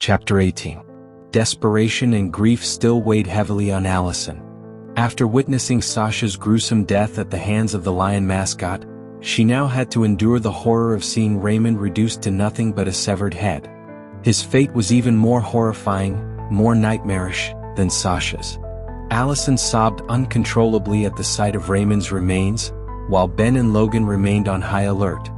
Chapter 18. Desperation and grief still weighed heavily on Allison. After witnessing Sasha's gruesome death at the hands of the lion mascot, she now had to endure the horror of seeing Raymond reduced to nothing but a severed head. His fate was even more horrifying, more nightmarish, than Sasha's. Allison sobbed uncontrollably at the sight of Raymond's remains, while Ben and Logan remained on high alert.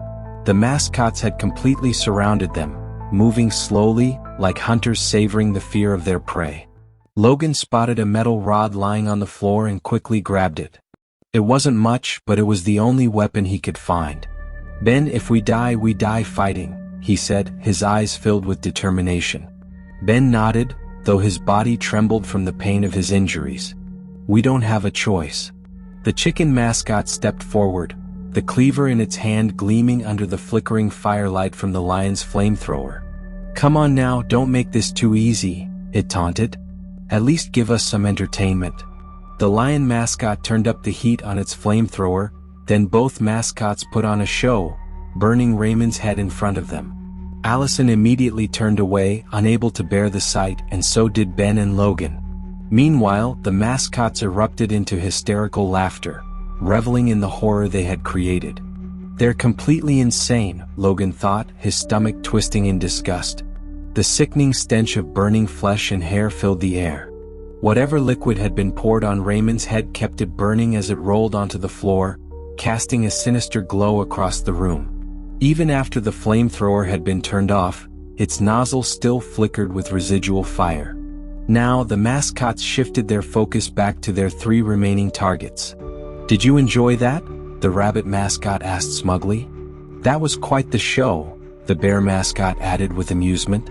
The mascots had completely surrounded them, moving slowly, like hunters savoring the fear of their prey. Logan spotted a metal rod lying on the floor and quickly grabbed it. It wasn't much, but it was the only weapon he could find. "Ben, if we die fighting," he said, his eyes filled with determination. Ben nodded, though his body trembled from the pain of his injuries. "We don't have a choice." The chicken mascot stepped forward, the cleaver in its hand gleaming under the flickering firelight from the lion's flamethrower. "Come on now, don't make this too easy," it taunted. "At least give us some entertainment." The lion mascot turned up the heat on its flamethrower, then both mascots put on a show, burning Raymond's head in front of them. Allison immediately turned away, unable to bear the sight, and so did Ben and Logan. Meanwhile, the mascots erupted into hysterical laughter, reveling in the horror they had created. "They're completely insane," Logan thought, his stomach twisting in disgust. The sickening stench of burning flesh and hair filled the air. Whatever liquid had been poured on Raymond's head kept it burning as it rolled onto the floor, casting a sinister glow across the room. Even after the flamethrower had been turned off, its nozzle still flickered with residual fire. Now the mascots shifted their focus back to their 3 remaining targets. "Did you enjoy that?" the rabbit mascot asked smugly. "That was quite the show," the bear mascot added with amusement.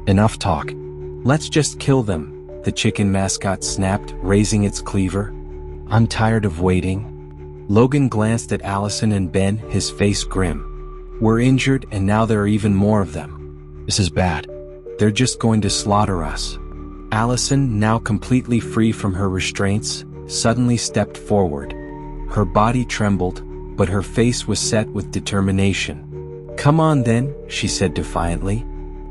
"Enough talk. Let's just kill them," the chicken mascot snapped, raising its cleaver. "I'm tired of waiting." Logan glanced at Allison and Ben, his face grim. "We're injured and now there are even more of them. This is bad. They're just going to slaughter us." Allison, now completely free from her restraints, suddenly stepped forward. Her body trembled, but her face was set with determination. "Come on then," she said defiantly.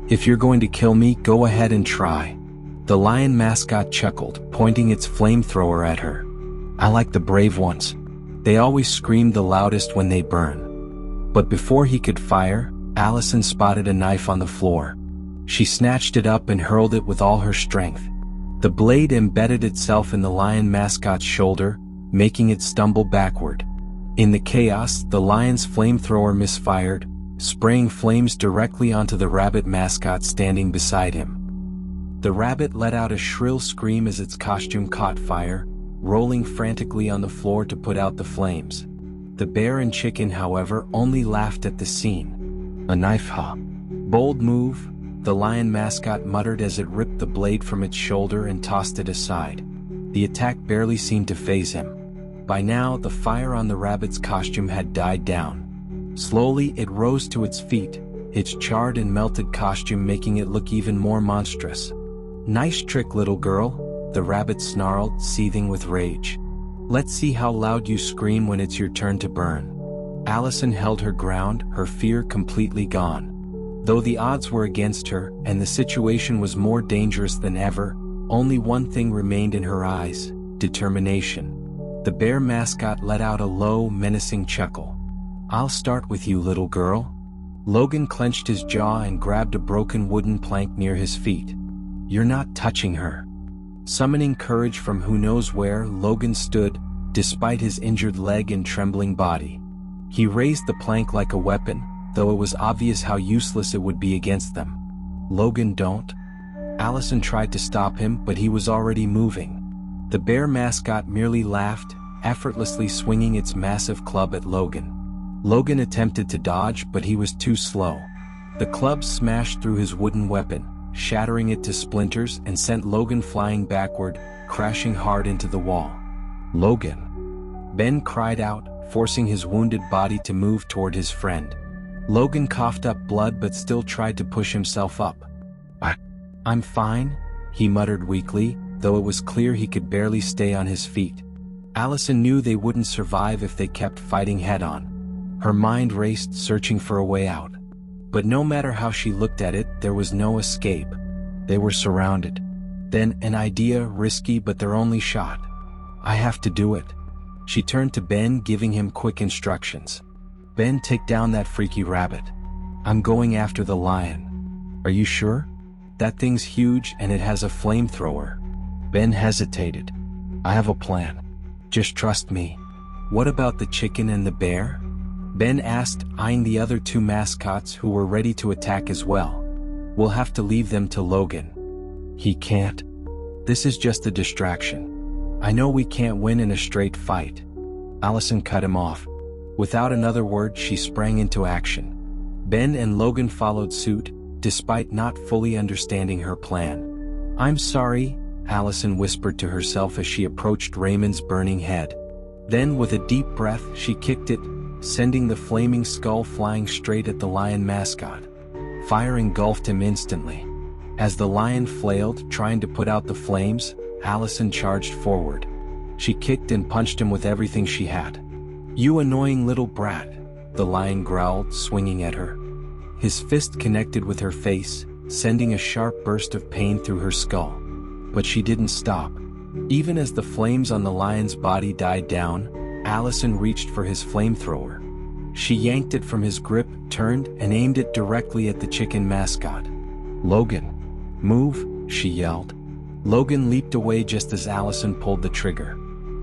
"If you're going to kill me, go ahead and try." The lion mascot chuckled, pointing its flamethrower at her. "I like the brave ones. They always scream the loudest when they burn." But before he could fire, Allison spotted a knife on the floor. She snatched it up and hurled it with all her strength. The blade embedded itself in the lion mascot's shoulder, making it stumble backward. In the chaos, the lion's flamethrower misfired, spraying flames directly onto the rabbit mascot standing beside him. The rabbit let out a shrill scream as its costume caught fire, rolling frantically on the floor to put out the flames. The bear and chicken, however, only laughed at the scene. "A knife, huh? Bold move," the lion mascot muttered as it ripped the blade from its shoulder and tossed it aside. The attack barely seemed to faze him. By now, the fire on the rabbit's costume had died down. Slowly, it rose to its feet, its charred and melted costume making it look even more monstrous. "Nice trick, little girl," the rabbit snarled, seething with rage. "Let's see how loud you scream when it's your turn to burn." Allison held her ground, her fear completely gone. Though the odds were against her, and the situation was more dangerous than ever, only one thing remained in her eyes: determination. The bear mascot let out a low, menacing chuckle. "I'll start with you, little girl." Logan clenched his jaw and grabbed a broken wooden plank near his feet. "You're not touching her." Summoning courage from who knows where, Logan stood, despite his injured leg and trembling body. He raised the plank like a weapon, though it was obvious how useless it would be against them. "Logan, don't." Allison tried to stop him, but he was already moving. The bear mascot merely laughed, effortlessly swinging its massive club at Logan. Logan attempted to dodge, but he was too slow. The club smashed through his wooden weapon, shattering it to splinters and sent Logan flying backward, crashing hard into the wall. "Logan!" Ben cried out, forcing his wounded body to move toward his friend. Logan coughed up blood but still tried to push himself up. I'm fine," he muttered weakly, though it was clear he could barely stay on his feet. Allison knew they wouldn't survive if they kept fighting head-on. Her mind raced, searching for a way out. But no matter how she looked at it, there was no escape. They were surrounded. Then an idea, risky but their only shot. I have to do it. She turned to Ben, giving him quick instructions. Ben, take down that freaky rabbit. I'm going after the lion. Are you sure? That thing's huge and it has a flamethrower. Ben hesitated. I have a plan. Just trust me. What about the chicken and the bear? Ben asked, eyeing the other two mascots who were ready to attack as well. We'll have to leave them to Logan. He can't. This is just a distraction. I know we can't win in a straight fight. Allison cut him off. Without another word, she sprang into action. Ben and Logan followed suit, despite not fully understanding her plan. I'm sorry, Allison whispered to herself as she approached Raymond's burning head. Then, with a deep breath, she kicked it, sending the flaming skull flying straight at the lion mascot. Fire engulfed him instantly. As the lion flailed, trying to put out the flames, Allison charged forward. She kicked and punched him with everything she had. You annoying little brat, the lion growled, swinging at her. His fist connected with her face, sending a sharp burst of pain through her skull. But she didn't stop. Even as the flames on the lion's body died down, Allison reached for his flamethrower. She yanked it from his grip, turned, and aimed it directly at the chicken mascot. Logan, move, she yelled. Logan leaped away just as Allison pulled the trigger.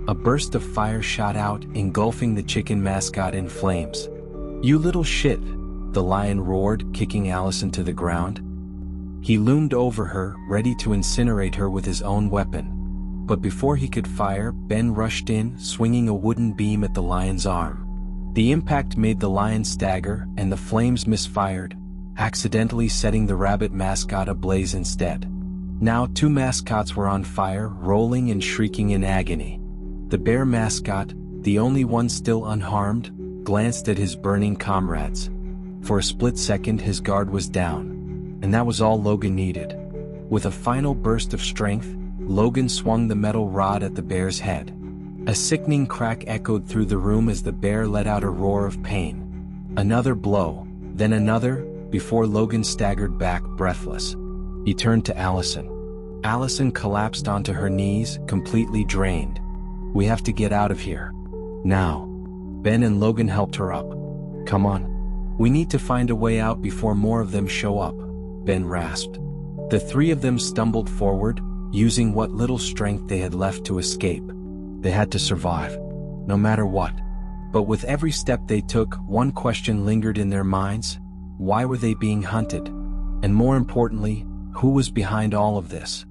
A burst of fire shot out, engulfing the chicken mascot in flames. You little shit, the lion roared, kicking Allison to the ground. He loomed over her, ready to incinerate her with his own weapon. But before he could fire, Ben rushed in, swinging a wooden beam at the lion's arm. The impact made the lion stagger, and the flames misfired, accidentally setting the rabbit mascot ablaze instead. Now 2 mascots were on fire, rolling and shrieking in agony. The bear mascot, the only one still unharmed, glanced at his burning comrades. For a split second his guard was down, and that was all Logan needed. With a final burst of strength, Logan swung the metal rod at the bear's head. A sickening crack echoed through the room as the bear let out a roar of pain. Another blow, then another, before Logan staggered back, breathless. He turned to Allison. Allison collapsed onto her knees, completely drained. We have to get out of here. Now. Ben and Logan helped her up. Come on. We need to find a way out before more of them show up, Ben rasped. The 3 of them stumbled forward, using what little strength they had left to escape. They had to survive, no matter what. But with every step they took, one question lingered in their minds. Why were they being hunted? And more importantly, who was behind all of this?